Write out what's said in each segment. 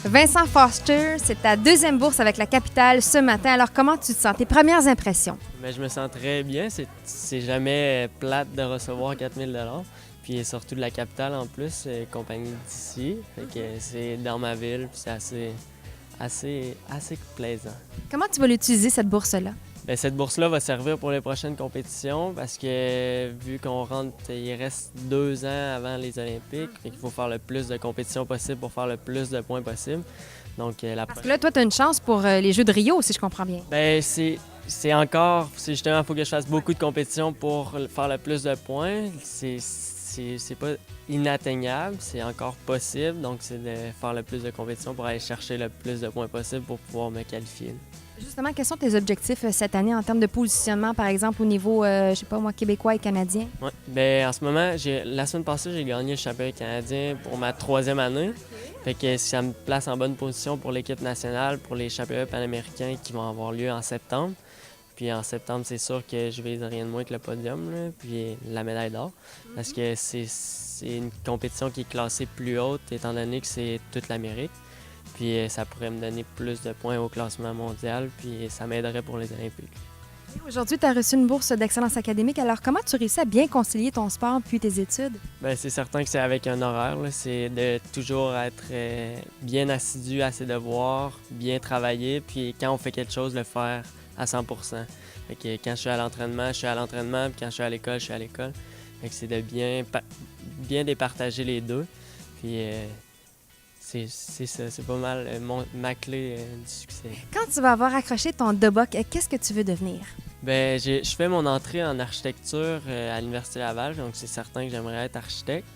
Vincent Foster, c'est ta deuxième bourse avec la capitale ce matin. Alors, comment tu te sens? Tes premières impressions? Bien, je me sens très bien. C'est jamais plate de recevoir 4 000 $. Puis surtout de la capitale en plus, compagnie d'ici. Fait que c'est dans ma ville, puis c'est assez plaisant. Comment tu vas l'utiliser, cette bourse-là? Bien, cette bourse-là va servir pour les prochaines compétitions parce que vu qu'on rentre, il reste 2 ans avant les Olympiques, fait qu'il faut faire le plus de compétitions possible pour faire le plus de points possible. Donc, Parce que là, toi, tu as une chance pour les Jeux de Rio, si je comprends bien. Bien, c'est justement, il faut que je fasse beaucoup de compétitions pour faire le plus de points. C'est pas inatteignable, c'est encore possible. Donc, c'est de faire le plus de compétitions pour aller chercher le plus de points possible pour pouvoir me qualifier. Justement, quels sont tes objectifs cette année en termes de positionnement, par exemple, au niveau, je sais pas moi, québécois et canadien? Oui. Bien, en ce moment, la semaine passée, j'ai gagné le championnat canadien pour ma 3e année. Fait que ça me place en bonne position pour l'équipe nationale, pour les championnats panaméricains qui vont avoir lieu en septembre. Puis en septembre, c'est sûr que je vais rien de moins que le podium, là, puis la médaille d'or. Parce que c'est une compétition qui est classée plus haute, étant donné que c'est toute l'Amérique. Puis ça pourrait me donner plus de points au classement mondial, puis ça m'aiderait pour les Olympiques. Aujourd'hui, tu as reçu une bourse d'excellence académique. Alors, comment tu réussis à bien concilier ton sport puis tes études? Bien, c'est certain que c'est avec un horaire. C'est de toujours être bien assidu à ses devoirs, bien travailler, puis quand on fait quelque chose, le faire à 100 %. Fait que quand je suis à l'entraînement, je suis à l'entraînement, puis quand je suis à l'école, je suis à l'école. Fait que c'est de bien départager les deux. Puis c'est ça, c'est pas mal ma clé du succès. Quand tu vas avoir accroché ton DOBOC, qu'est-ce que tu veux devenir? Bien, je fais mon entrée en architecture à l'Université Laval, donc c'est certain que j'aimerais être architecte.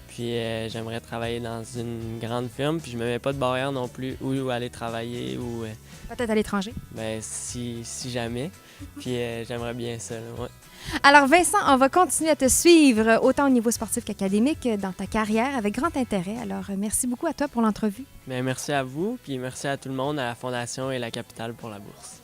Puis j'aimerais travailler dans une grande firme, puis je me mets pas de barrière non plus où aller travailler ou Peut-être à l'étranger. bien, si jamais. Puis j'aimerais bien ça, là, ouais. Alors, Vincent, on va continuer à te suivre autant au niveau sportif qu'académique dans ta carrière avec grand intérêt. Alors, merci beaucoup à toi pour l'entrevue. Bien, merci à vous, puis merci à tout le monde, à la Fondation et la Capitale pour la bourse.